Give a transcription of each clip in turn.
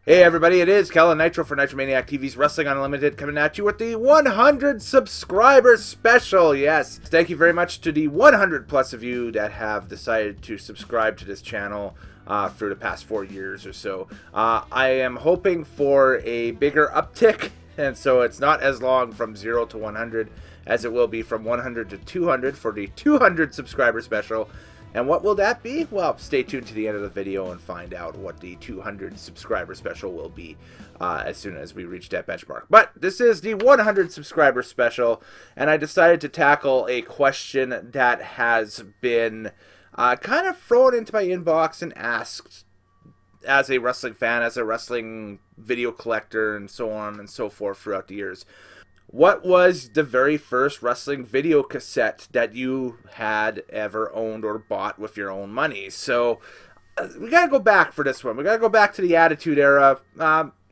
Hey everybody, it is Kellen Nitro for Nitromaniac TV's Wrestling Unlimited coming at you with the 100 subscriber special. Yes, thank you very much to the 100 plus of you that have decided to subscribe to this channel for the past 4 years or so. I am hoping for a bigger uptick, and so it's not as long from 0 to 100 as it will be from 100 to 200 for the 200 subscriber special. And what will that be? Well, stay tuned to the end of the video and find out what the 200 subscriber special will be as soon as we reach that benchmark. But this is the 100 subscriber special, and I decided to tackle a question that has been kind of thrown into my inbox and asked as a wrestling fan, as a wrestling video collector, and so on and so forth throughout the years. What was the very first wrestling video cassette that you had ever owned or bought with your own money? So we got to go back for this one. We got to go back to the Attitude Era.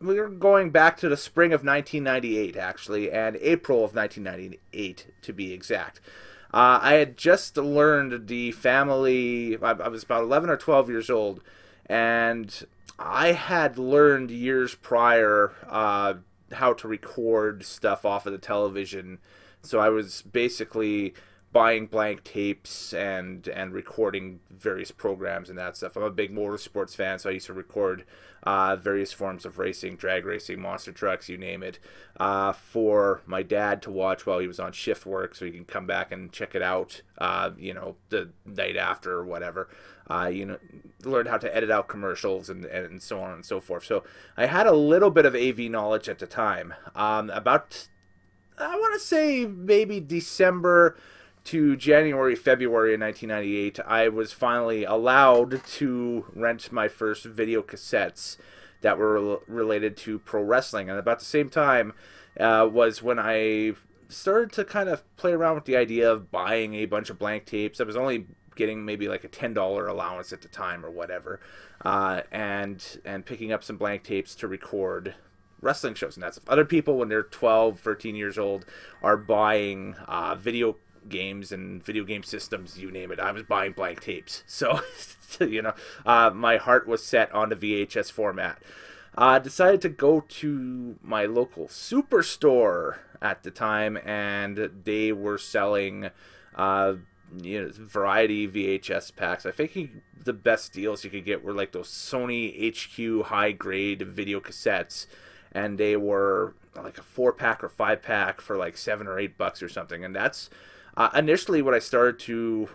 We're going back to the spring of 1998, actually, and April of 1998, to be exact. I had just learned the family, I was about 11 or 12 years old, and I had learned years prior how to record stuff off of the television. So I was basically buying blank tapes and recording various programs and that stuff. I'm a big motorsports fan, so I used to record various forms of racing, drag racing, monster trucks, you name it, for my dad to watch while he was on shift work, so he can come back and check it out, the night after or whatever. Learned how to edit out commercials and so on and so forth. So I had a little bit of AV knowledge at the time. About, I want to say maybe December to January, February of 1998, I was finally allowed to rent my first video cassettes that were related to pro wrestling. And about the same time was when I started to kind of play around with the idea of buying a bunch of blank tapes. I was only getting maybe like a $10 allowance at the time or whatever, and picking up some blank tapes to record wrestling shows. And that's if other people, when they're 12, 13 years old, are buying video games and video game systems, you name it, I was buying blank tapes. So, my heart was set on the VHS format. Decided to go to my local superstore at the time, and they were selling variety VHS packs. I think the best deals you could get were like those Sony HQ high grade video cassettes, and they were like a 4-pack or 5-pack for like $7 or $8 or something. And that's initially what I started to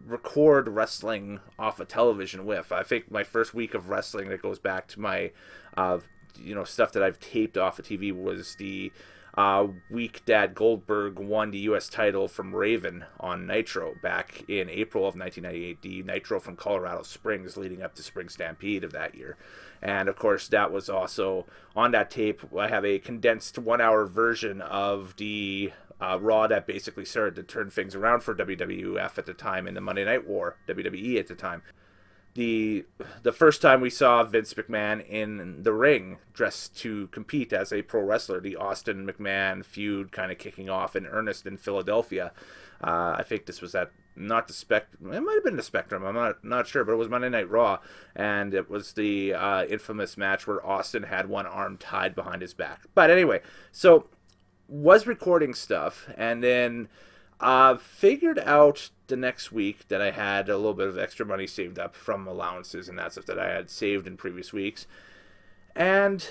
record wrestling off of television with. I think my first week of wrestling that goes back to my stuff that I've taped off of TV was the week that Goldberg won the U.S. title from Raven on Nitro back in April of 1998, the Nitro from Colorado Springs leading up to Spring Stampede of that year. And of course, that was also on that tape. I have a condensed 1-hour version of the Raw that basically started to turn things around for WWF at the time in the Monday Night War, WWE at the time. The first time we saw Vince McMahon in the ring dressed to compete as a pro wrestler, the Austin McMahon feud kind of kicking off in earnest in Philadelphia. I think this was at not the Spectrum. It might have been the Spectrum. I'm not sure, but it was Monday Night Raw, and it was the infamous match where Austin had one arm tied behind his back. But anyway, so was recording stuff, and then figured out the next week that I had a little bit of extra money saved up from allowances and that stuff that I had saved in previous weeks. And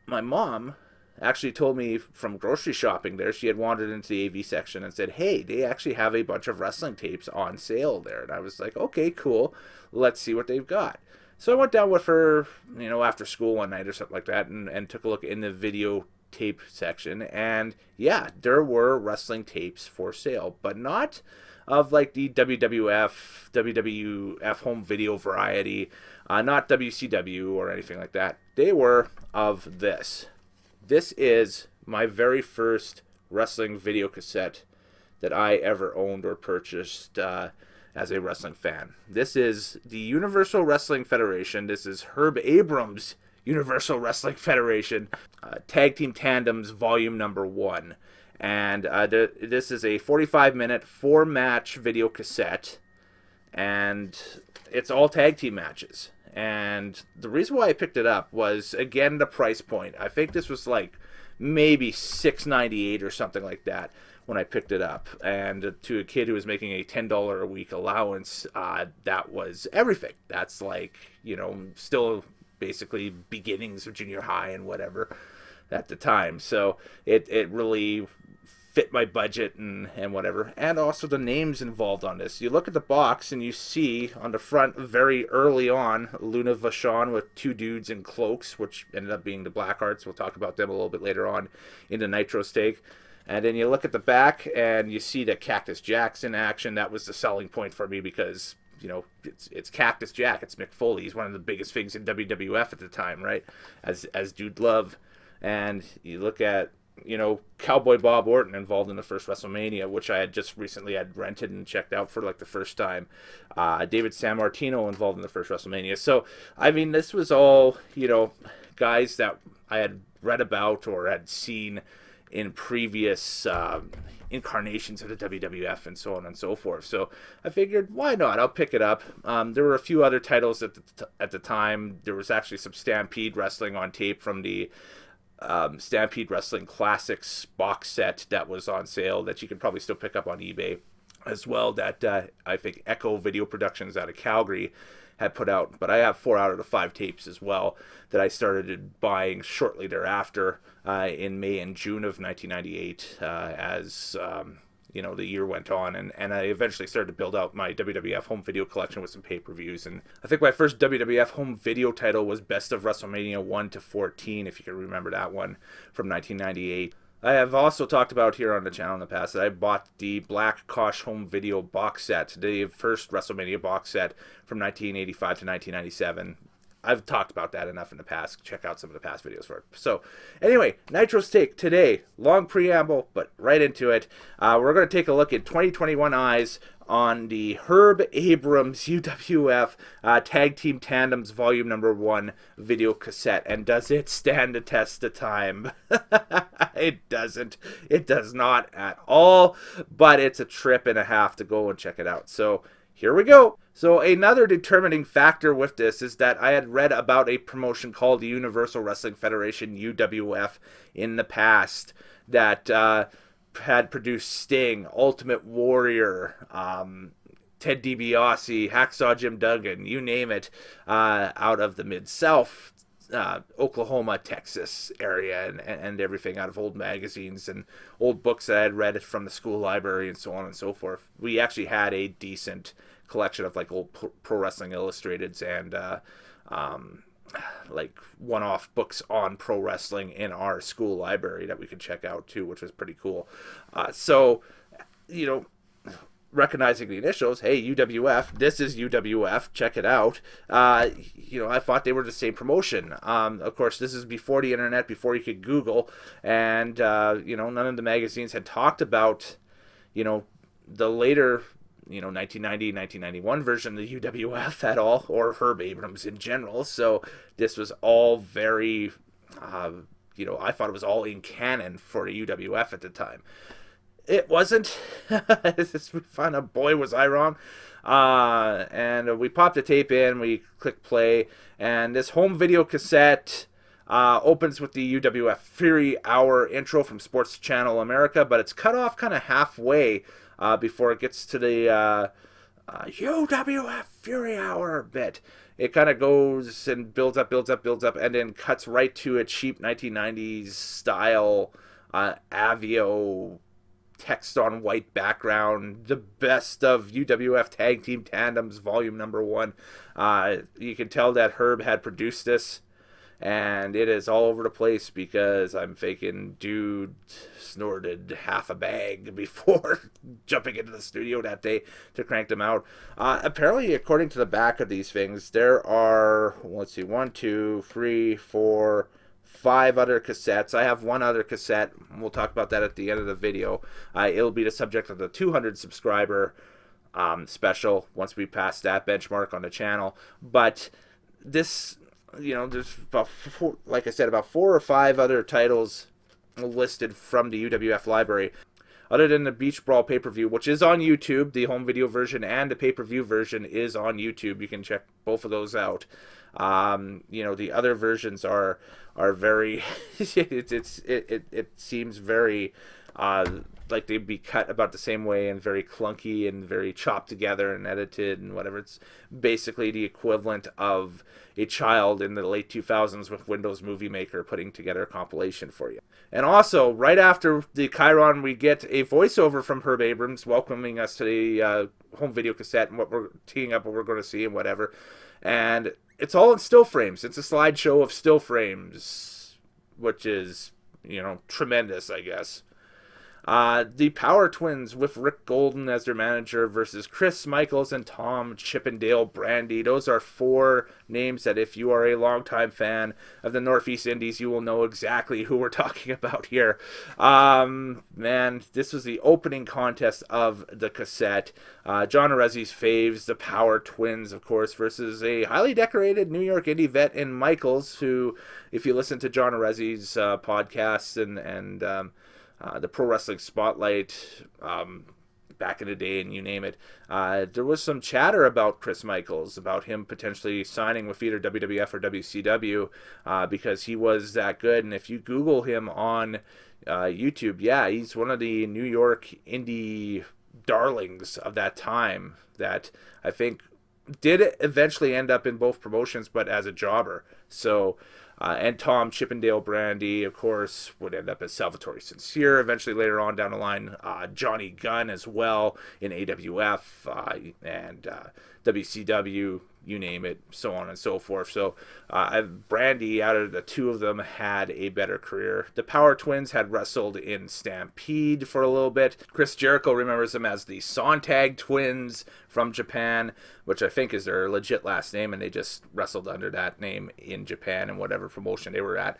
my mom actually told me from grocery shopping there, she had wandered into the AV section and said, hey, they actually have a bunch of wrestling tapes on sale there. And I was like, okay, cool. Let's see what they've got. So I went down with her, after school one night or something like that, and took a look in the video tape section, and yeah, there were wrestling tapes for sale, but not of like the WWF home video variety, not WCW or anything like that. They were of this. This is my very first wrestling video cassette that I ever owned or purchased as a wrestling fan. This is the Universal Wrestling Federation. This is Abrams Universal Wrestling Federation, Tag Team Tandems Volume Number 1. And this is a 45-minute, 4-match video cassette, and it's all tag team matches. And the reason why I picked it up was, again, the price point. I think this was like maybe $6.98 or something like that when I picked it up. And to a kid who was making a $10 a week allowance, that was everything. That's like, still basically beginnings of junior high and whatever at the time. So it really fit my budget and whatever. And also the names involved on this. You look at the box and you see on the front very early on Luna Vachon with two dudes in cloaks, which ended up being the Blackhearts. We'll talk about them a little bit later on in the Nitro stake. And then you look at the back and you see that Cactus Jack's in action. That was the selling point for me because, it's Cactus Jack. It's Mick Foley. He's one of the biggest figs in WWF at the time, right? As Dude Love. And you look at, Cowboy Bob Orton involved in the first WrestleMania, which I had just recently had rented and checked out for like the first time. David Sammartino involved in the first WrestleMania. So, I mean, this was all, guys that I had read about or had seen in previous incarnations of the WWF and so on and so forth. So I figured, why not? I'll pick it up. There were a few other titles at the time. There was actually some Stampede Wrestling on tape from the Stampede Wrestling Classics box set that was on sale that you can probably still pick up on eBay as well, that I think Echo Video Productions out of Calgary had put out. But I have 4 out of the 5 tapes as well that I started buying shortly thereafter in May and June of 1998 as the year went on, and I eventually started to build out my WWF home video collection with some pay-per-views. And I think my first WWF home video title was Best of WrestleMania 1 to 14, if you can remember that one, from 1998. I have also talked about here on the channel in the past that I bought the Black Kosh home video box set, the first WrestleMania box set from 1985 to 1997. I've talked about that enough in the past. Check out some of the past videos for it. So, anyway, Nitro Stake today. Long preamble, but right into it. We're going to take a look at 2021 eyes on the Herb Abrams UWF Tag Team Tandems Volume Number 1 video cassette. And does it stand the test of time? It doesn't. It does not at all. But it's a trip and a half to go and check it out. So, here we go. So another determining factor with this is that I had read about a promotion called the Universal Wrestling Federation, UWF, in the past that had produced Sting, Ultimate Warrior, Ted DiBiase, Hacksaw Jim Duggan, you name it, out of the Mid-South, Oklahoma, Texas area, and everything, out of old magazines and old books that I had read from the school library and so on and so forth. We actually had a decent collection of like old Pro Wrestling Illustrateds and like one-off books on pro wrestling in our school library that we could check out too, which was pretty cool. So, recognizing the initials, hey, UWF, this is UWF, check it out. I thought they were the same promotion. Of course, this is before the internet, before you could Google, and, none of the magazines had talked about, the later 1990, 1991 version of the UWF at all, or Herb Abrams in general. So this was all very, I thought it was all in canon for the UWF at the time. It wasn't. We found out, boy, was I wrong. And we popped the tape in, we click play, and this home video cassette opens with the UWF Fury Hour intro from Sports Channel America, but it's cut off kind of halfway before it gets to the UWF Fury Hour bit. It kind of goes and builds up, and then cuts right to a cheap 1990s style Avio text on white background, the best of UWF Tag Team Tandems Volume Number 1. You can tell that Herb had produced this, and it is all over the place because I'm faking dude snorted half a bag before jumping into the studio that day to crank them out. Apparently, according to the back of these things, there are, 1, 2, 3, 4, 5 other cassettes. I have one other cassette. We'll talk about that at the end of the video. It'll be the subject of the 200 subscriber special once we pass that benchmark on the channel. But this, there's about like I said, about 4 or 5 other titles listed from the UWF library. Other than the Beach Brawl pay-per-view, which is on YouTube, the home video version and the pay-per-view version is on YouTube. You can check both of those out. The other versions are very it seems very like they'd be cut about the same way and very clunky and very chopped together and edited and whatever. It's basically the equivalent of a child in the late 2000s with Windows Movie Maker putting together a compilation for you. And also, right after the Chiron, we get a voiceover from Herb Abrams welcoming us to the home video cassette and what we're teeing up, what we're going to see and whatever. And it's all in still frames. It's a slideshow of still frames, which is, tremendous, I guess. The Power Twins with Rick Golden as their manager versus Chris Michaels and Tom Chippendale Brandy. Those are 4 names that if you are a longtime fan of the Northeast Indies, you will know exactly who we're talking about here. Man, this was the opening contest of the cassette. John Arezzi's faves, the Power Twins, of course, versus a highly decorated New York indie vet in Michaels, who, if you listen to John Arezzi's podcasts and the Pro Wrestling Spotlight back in the day, and you name it, there was some chatter about Chris Michaels, about him potentially signing with either WWF or WCW because he was that good. And if you Google him on YouTube, yeah, he's one of the New York indie darlings of that time that I think did eventually end up in both promotions, but as a jobber. So and Tom Chippendale Brandy, of course, would end up as Salvatore Sincere eventually later on down the line. Johnny Gunn as well in AWF and WCW, you name it, so on and so forth. So Brandy, out of the 2 of them, had a better career. The Power Twins had wrestled in Stampede for a little bit. Chris Jericho remembers them as the Sontag Twins from Japan, which I think is their legit last name, and they just wrestled under that name in Japan and whatever promotion they were at.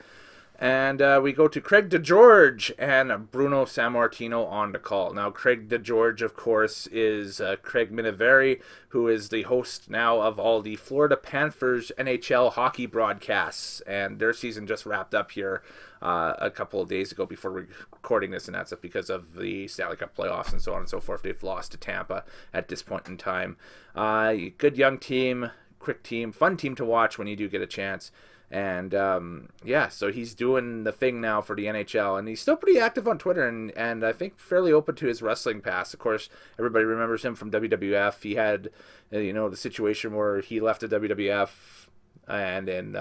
And we go to Craig DeGeorge and Bruno Sammartino on the call. Now, Craig DeGeorge, of course, is Craig Miniveri, who is the host now of all the Florida Panthers NHL hockey broadcasts. And their season just wrapped up here a couple of days ago before recording this, and that's because of the Stanley Cup playoffs and so on and so forth. They've lost to Tampa at this point in time. Good young team, quick team, fun team to watch when you do get a chance. And so he's doing the thing now for the NHL, and he's still pretty active on Twitter, and I think fairly open to his wrestling past. Of course, everybody remembers him from WWF. He had, the situation where he left the WWF, and then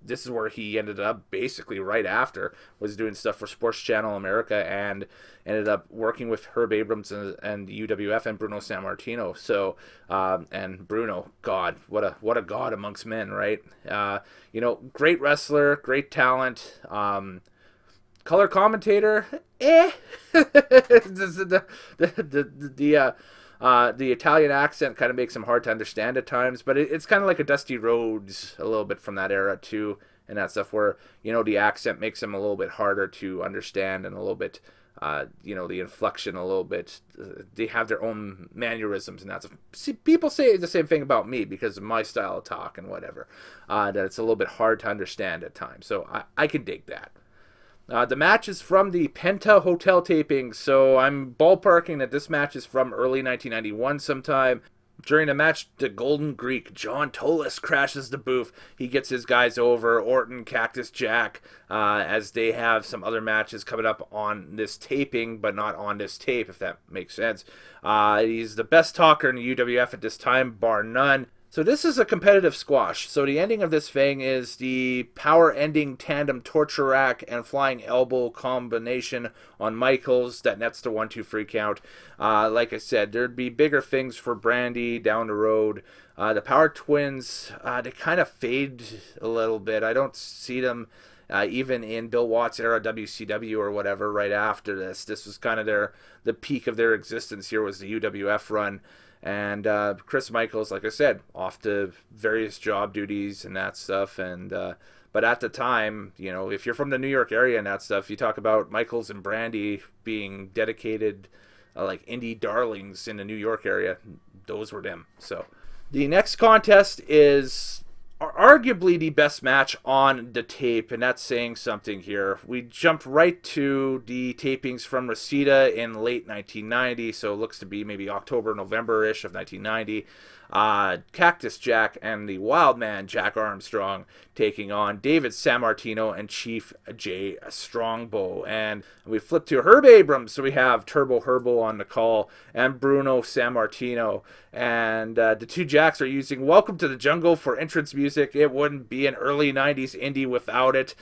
this is where he ended up basically right after, was doing stuff for Sports Channel America, and ended up working with Herb Abrams and the UWF and Bruno Sammartino. So and Bruno, God, what a god amongst men, right? Great wrestler, great talent, color commentator, the Italian accent kind of makes him hard to understand at times, but it's kind of like a Dusty Rhodes a little bit from that era too, and that stuff where, the accent makes him a little bit harder to understand and a little bit, the inflection a little bit. They have their own mannerisms and that stuff. See, people say the same thing about me because of my style of talk and whatever, that it's a little bit hard to understand at times. So I can dig that. The match is from the Penta Hotel taping, so I'm ballparking that this match is from early 1991 sometime. During the match, the Golden Greek, John Tolis, crashes the booth. He gets his guys over, Orton, Cactus Jack, as they have some other matches coming up on this taping, but not on this tape, if that makes sense. He's the best talker in the UWF at this time, bar none. So this is a competitive squash. So the ending of this thing is the power-ending tandem torture rack and flying elbow combination on Michaels that nets the 1-2 free count. Like I said, there'd be bigger things for Brandy down the road. The Power Twins, they kind of fade a little bit. I don't see them even in Bill Watts' era WCW or whatever right after this. This was kind of the peak of their existence here, was the UWF run. And Chris Michaels, like I said, off to various job duties and that stuff. And but at the time, if you're from the New York area and that stuff, you talk about Michaels and Brandy being dedicated like indie darlings in the New York area. Those were them. So the next contest is arguably the best match on the tape, and that's saying something here. We jumped right to the tapings from Reseda in late 1990, so it looks to be maybe October, November-ish of 1990. Cactus Jack and the Wild Man Jack Armstrong taking on David Sammartino and Chief Jay Strongbow. And we flip to Herb Abrams, so we have Turbo Herbo on the call and Bruno Sammartino. And the two Jacks are using Welcome to the Jungle for entrance music. It wouldn't be an early 90s indie without it.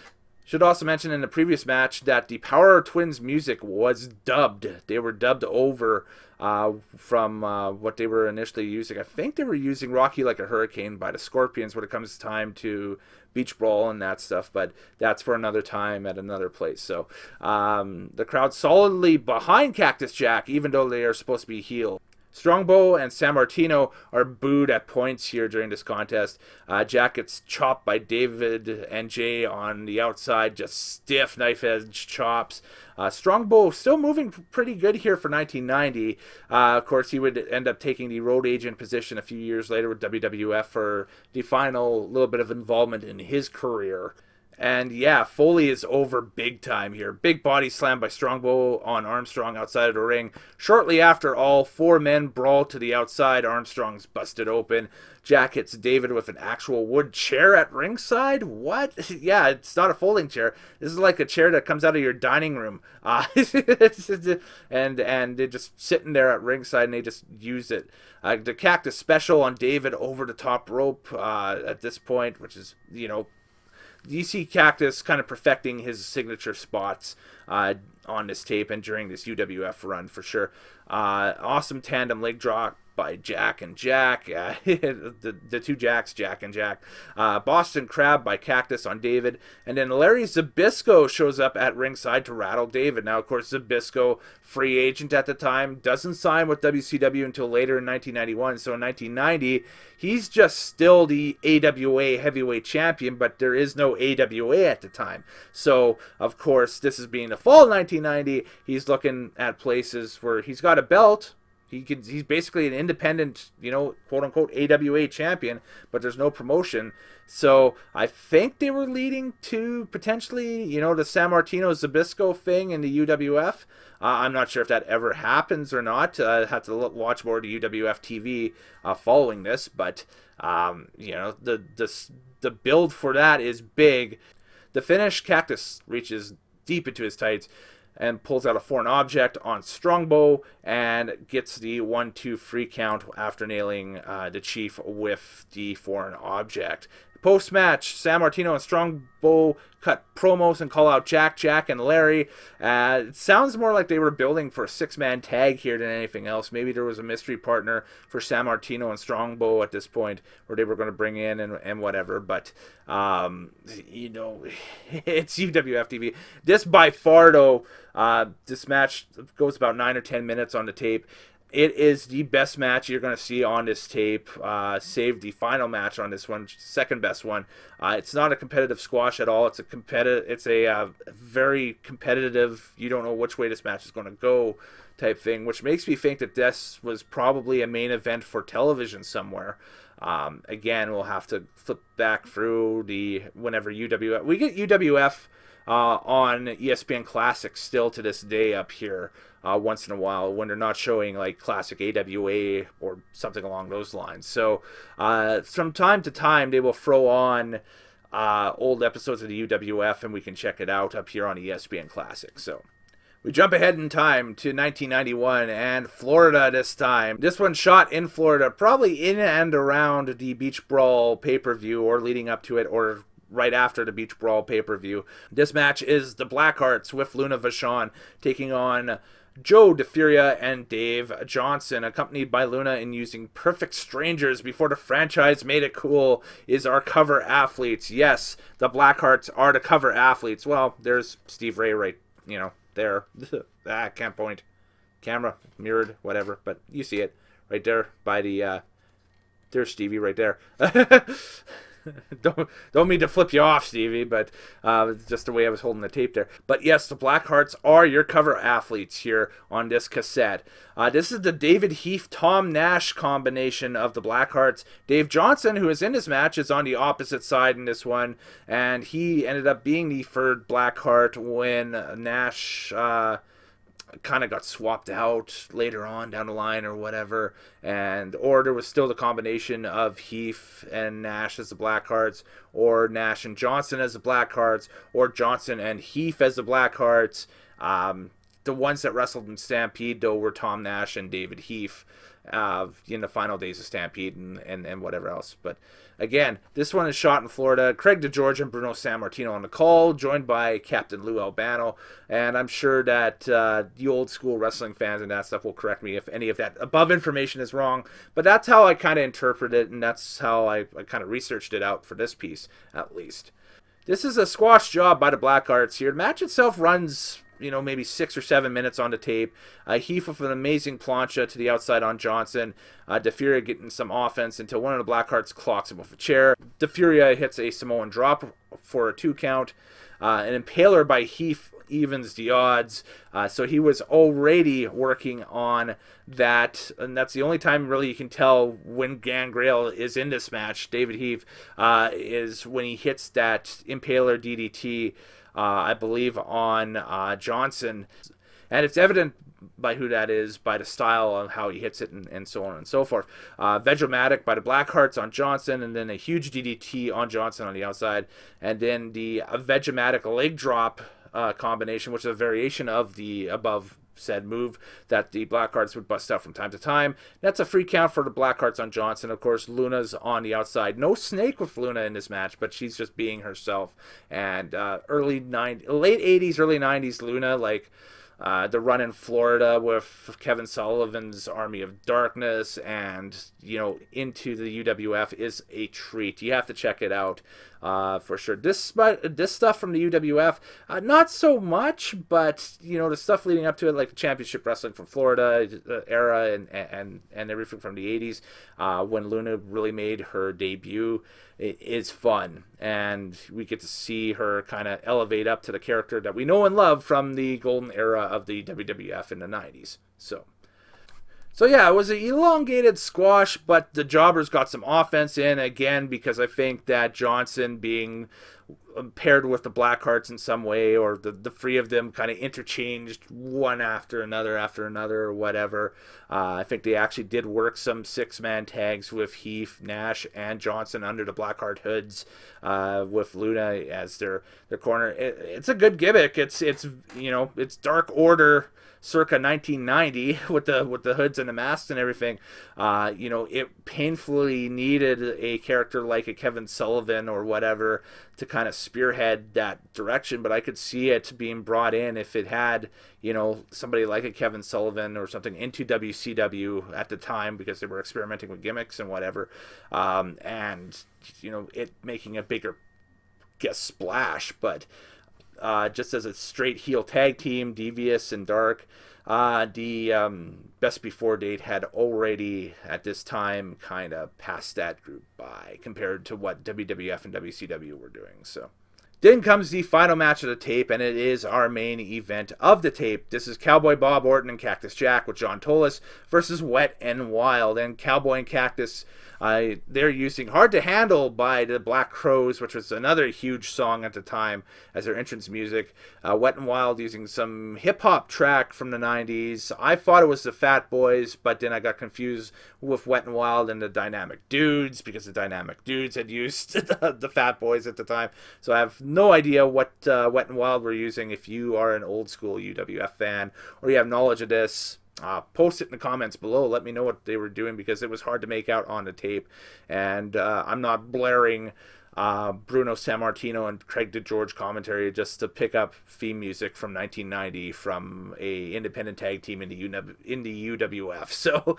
Should also mention in the previous match that the Power Twins music was dubbed. They were dubbed over from what they were initially using. I think they were using Rocky Like a Hurricane by the Scorpions when it comes time to Beach Brawl and that stuff, but that's for another time at another place. So the crowd solidly behind Cactus Jack, even though they are supposed to be heel. Strongbow and Sammartino are booed at points here during this contest. Jack gets chopped by David and Jay on the outside, just stiff knife-edge chops. Strongbow still moving pretty good here for 1990. Of course, he would end up taking the road agent position a few years later with WWF for the final little bit of involvement in his career. And yeah, Foley is over big time here. Big body slam by Strongbow on Armstrong outside of the ring. Shortly after, all four men brawl to the outside. Armstrong's busted open. Jack hits David with an actual wood chair at ringside. What? Yeah, it's not a folding chair. This is like a chair that comes out of your dining room. And they're just sitting there at ringside and they just use it. The Cactus special on David over the top rope at this point, which is, you see Cactus kind of perfecting his signature spots on this tape and during this UWF run for sure. Awesome tandem leg drop by Jack and Jack. The two Jacks, Jack and Jack. Boston Crab by Cactus on David. And then Larry Zbyszko shows up at ringside to rattle David. Now, of course, Zbyszko, free agent at the time, doesn't sign with WCW until later in 1991. So in 1990, he's just still the AWA heavyweight champion, but there is no AWA at the time. So, of course, this is being the fall of 1990. He's looking at places where he's got a belt. He's basically an independent, quote-unquote AWA champion, but there's no promotion. So I think they were leading to potentially, the Sammartino-Zbyszko thing in the UWF. I'm not sure if that ever happens or not. I have to watch more of the UWF TV following this, but, the build for that is big. The finish, Cactus reaches deep into his tights and pulls out a foreign object on Strongbow and gets the 1-2 free count after nailing the Chief with the foreign object. Post-match, Sammartino and Strongbow cut promos and call out Jack, and Larry. It sounds more like they were building for a six-man tag here than anything else. Maybe there was a mystery partner for Sammartino and Strongbow at this point where they were going to bring in and whatever. But, it's UWF TV. This by far, though, this match goes about 9 or 10 minutes on the tape. It is the best match you're going to see on this tape, save the final match on this one, second best one. It's not a competitive squash at all. It's a very competitive, you don't know which way this match is going to go type thing, which makes me think that this was probably a main event for television somewhere. Again, we'll have to flip back through whenever UWF, we get UWF on ESPN Classic still to this day up here once in a while when they're not showing like classic AWA or something along those lines. So from time to time they will throw on old episodes of the UWF and we can check it out up here on ESPN Classic. So we jump ahead in time to 1991 and Florida this time. This one shot in Florida, probably in and around the Beach Brawl pay-per-view or leading up to it or right after the Beach Brawl pay-per-view. This match is the Blackhearts with Luna Vachon taking on Joe DeFuria and Dave Johnson, accompanied by Luna, and using Perfect Strangers before the franchise made it cool is our cover athletes. Yes, the Blackhearts are the cover athletes. Well, there's Steve Ray right, there. I can't point. Camera, mirrored, whatever, but you see it right there by the, there's Stevie right there. Don't mean to flip you off, Stevie, but just the way I was holding the tape there. But yes, the Blackhearts are your cover athletes here on this cassette. This is the David Heath, Tom Nash combination of the Blackhearts. Dave Johnson, who is in this match, is on the opposite side in this one, and he ended up being the third Blackheart when Nash kind of got swapped out later on down the line or whatever, or there was still the combination of Heath and Nash as the Blackhearts, or Nash and Johnson as the Blackhearts, or Johnson and Heath as the Blackhearts. The ones that wrestled in Stampede, though, were Tom Nash and David Heath in the final days of Stampede and whatever else. But again, this one is shot in Florida. Craig DeGeorge and Bruno Sammartino on the call, joined by Captain Lou Albano. And I'm sure that the old school wrestling fans and that stuff will correct me if any of that above information is wrong. But that's how I kind of interpret it, and that's how I kind of researched it out for this piece, at least. This is a squash job by the Blackhearts here. The match itself runs, maybe 6 or 7 minutes on the tape. Heath with an amazing plancha to the outside on Johnson. DeFuria getting some offense until one of the Blackhearts clocks him with a chair. DeFuria hits a Samoan drop for a 2 count. An impaler by Heath evens the odds. So he was already working on that, and that's the only time really you can tell when Gangrel is in this match. David Heath is when he hits that impaler DDT, I believe, on Johnson. And it's evident by who that is, by the style of how he hits it, and so on and so forth. Vegomatic by the Blackhearts on Johnson, and then a huge DDT on Johnson on the outside. And then the Vegomatic leg drop combination, which is a variation of the above said move that the Blackhearts would bust out from time to time. That's a free count for the Blackhearts on Johnson. Of course, Luna's on the outside. No snake with Luna in this match, but she's just being herself. And late 80s, early 90s Luna, like the run in Florida with Kevin Sullivan's Army of Darkness and, into the UWF is a treat. You have to check it out for sure. This stuff from the UWF, not so much, but, the stuff leading up to it, like the Championship Wrestling from Florida era and everything from the 80s, when Luna really made her debut, it is fun, and we get to see her kind of elevate up to the character that we know and love from the golden era of the WWF in the 90s. So yeah, it was an elongated squash, but the jobbers got some offense in, again, because I think that Johnson being paired with the Blackhearts in some way, or the three of them kind of interchanged one after another or whatever. I think they actually did work some 6-man tags with Heath, Nash, and Johnson under the Blackheart hoods, with Luna as their corner. It's a good gimmick. It's Dark Order circa 1990 with the hoods and the masks and everything. It painfully needed a character like a Kevin Sullivan or whatever to kind of spearhead that direction, but I could see it being brought in if it had, somebody like a Kevin Sullivan or something into WCW at the time, because they were experimenting with gimmicks and whatever, and it making a bigger splash. But just as a straight heel tag team, Devious and Dark, the Best Before date had already at this time kind of passed that group by compared to what WWF and WCW were doing. So then comes the final match of the tape, and it is our main event of the tape. This is Cowboy Bob Orton and Cactus Jack with John Tolis versus Wet and Wild. And Cowboy and Cactus, they're using Hard to Handle by the Black Crowes, which was another huge song at the time, as their entrance music. Wet and Wild using some hip-hop track from the 90s. I thought it was the Fat Boys, but then I got confused with Wet and Wild and the Dynamic Dudes, because the Dynamic Dudes had used the Fat Boys at the time. So I have no idea what Wet and Wild were using. If you are an old school UWF fan or you have knowledge of this, post it in the comments below. Let me know what they were doing, because it was hard to make out on the tape. And I'm not blaring Bruno Sammartino and Craig DeGeorge commentary just to pick up theme music from 1990 from a independent tag team in the UWF. So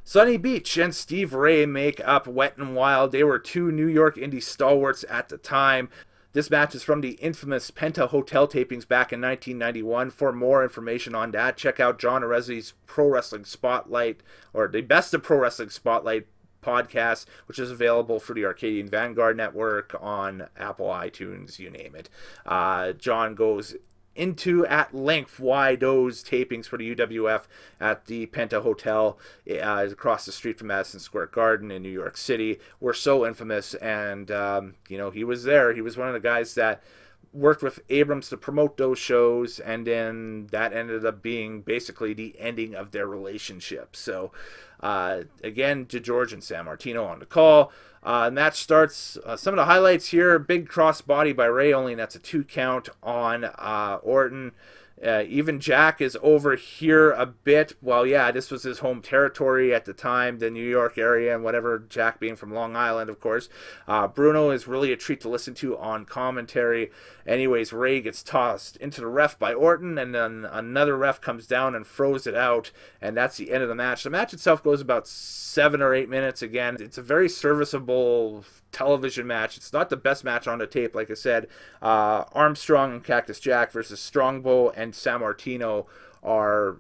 Sonny Beach and Steve Ray make up Wet and Wild. They were two New York indie stalwarts at the time. This match is from the infamous Penta Hotel tapings back in 1991. For more information on that, check out John Arezzi's Pro Wrestling Spotlight, or the Best of Pro Wrestling Spotlight podcast, which is available for the Arcadian Vanguard Network, on Apple, iTunes, you name it. John goes into at length why those tapings for the UWF at the Penta Hotel across the street from Madison Square Garden in New York City were so infamous. And he was there. He was one of the guys that worked with Abrams to promote those shows, and then that ended up being basically the ending of their relationship. So, again, DeGeorge and Sammartino on the call. Match starts. Some of the highlights here: big crossbody by Ray, only that's a 2 count on Orton. Even Jack is over here a bit. Well, yeah, this was his home territory at the time, the New York area, and whatever, Jack being from Long Island, of course. Bruno is really a treat to listen to on commentary. Anyways, Ray gets tossed into the ref by Orton, and then another ref comes down and throws it out, and that's the end of the match. The match itself goes about 7 or 8 minutes. Again, it's a very serviceable television match. It's not the best match on the tape, like I said. Armstrong and Cactus Jack versus Strongbow and Sammartino are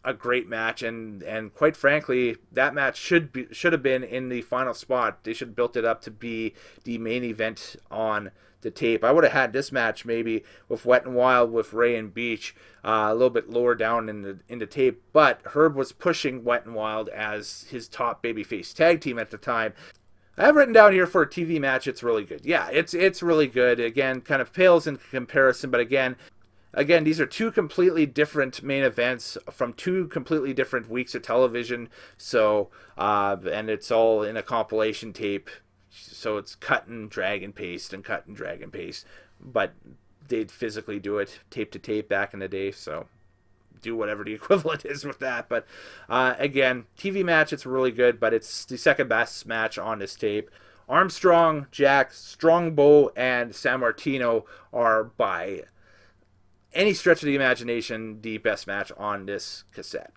a great match, and quite frankly, that match should have been in the final spot. They should have built it up to be the main event on the tape. I would have had this match maybe with Wet and Wild with Ray and Beach a little bit lower down in the tape, but Herb was pushing Wet and Wild as his top babyface tag team at the time. I have written down here for a TV match, it's really good. Yeah, it's really good. Again, kind of pales in comparison, but again, these are 2 completely different main events from 2 completely different weeks of television. So, and it's all in a compilation tape. So it's cut and drag and paste and cut and drag and paste. But they'd physically do it tape to tape back in the day. So do whatever the equivalent is with that. But again, TV match, it's really good, but it's the second best match on this tape. Armstrong, Jack, Strongbow, and Sammartino are, by any stretch of the imagination, the best match on this cassette.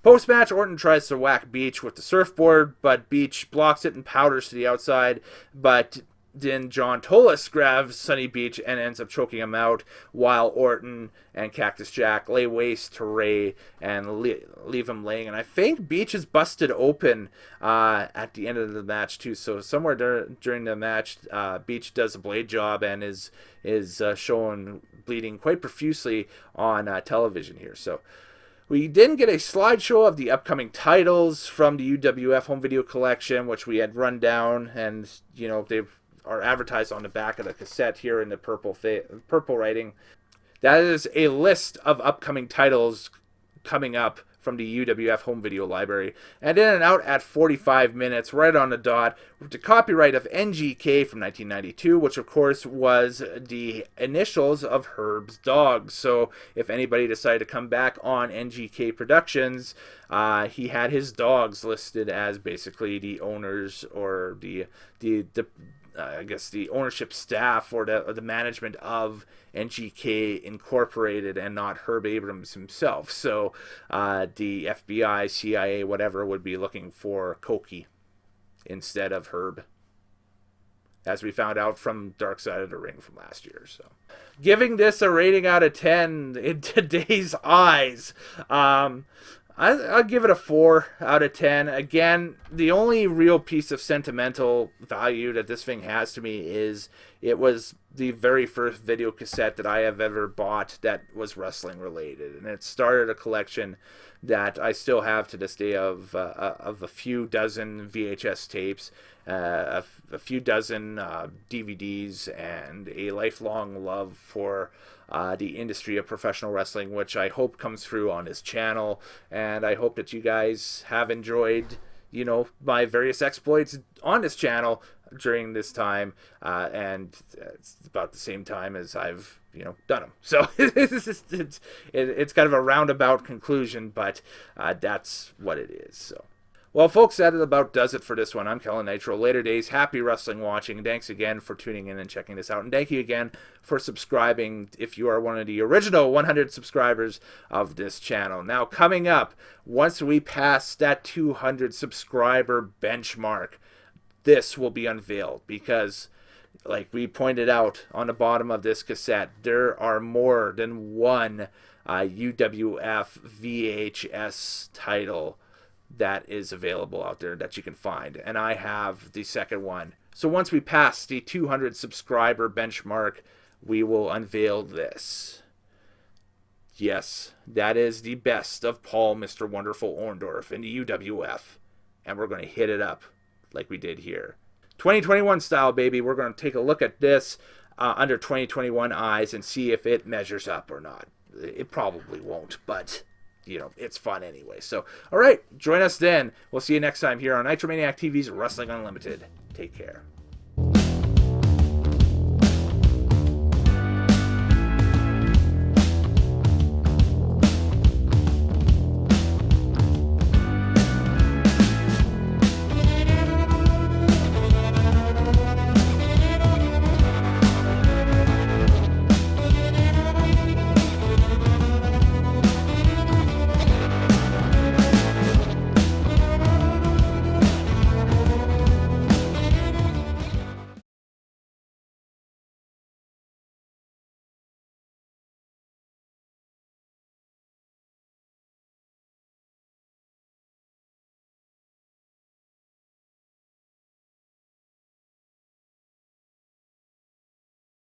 Post-match, Orton tries to whack Beach with the surfboard, but Beach blocks it and powders to the outside, but then John Tolis grabs Sonny Beach and ends up choking him out, while Orton and Cactus Jack lay waste to Ray and leave him laying. And I think Beach is busted open at the end of the match too. So somewhere during the match, Beach does a blade job and is shown bleeding quite profusely on television here. So we didn't get a slideshow of the upcoming titles from the UWF home video collection, which we had run down, and they are advertised on the back of the cassette here in the purple writing. That is a list of upcoming titles coming up from the UWF home video library. And in and out at 45 minutes, right on the dot, with the copyright of NGK from 1992, which of course was the initials of Herb's dog. So if anybody decided to come back on NGK Productions, he had his dogs listed as basically the owners, or the I guess the ownership staff or the management of NGK Incorporated, and not Herb Abrams himself. So the FBI, CIA, whatever would be looking for Koki instead of Herb, as we found out from Dark Side of the Ring from last year. So giving this a rating out of 10 in today's eyes, I'll give it a 4 out of 10. Again, the only real piece of sentimental value that this thing has to me is it was the very first video cassette that I have ever bought that was wrestling related, and it started a collection that I still have to this day of a few dozen VHS tapes, a few dozen DVDs, and a lifelong love for the industry of professional wrestling, which I hope comes through on this channel. And I hope that you guys have enjoyed, my various exploits on this channel during this time, and it's about the same time as I've done them. So it's kind of a roundabout conclusion, but that's what it is. So, well, folks, that about does it for this one. I'm Kellen Nitro. Later days, happy wrestling watching. Thanks again for tuning in and checking this out. And thank you again for subscribing if you are one of the original 100 subscribers of this channel. Now, coming up, once we pass that 200 subscriber benchmark, this will be unveiled, because, like we pointed out on the bottom of this cassette, there are more than one UWF VHS title that is available out there that you can find, and I have the second one. So once we pass the 200 subscriber benchmark, we will unveil this. Yes, that is the best of Paul Mr. Wonderful Orndorff in the UWF, and we're going to hit it up like we did here. 2021 style, baby. We're going to take a look at this. under 2021 eyes and see if it measures up or not. It probably won't, but it's fun anyway. So, all right, join us then. We'll see you next time here on Nitromaniac TV's Wrestling Unlimited. Take care.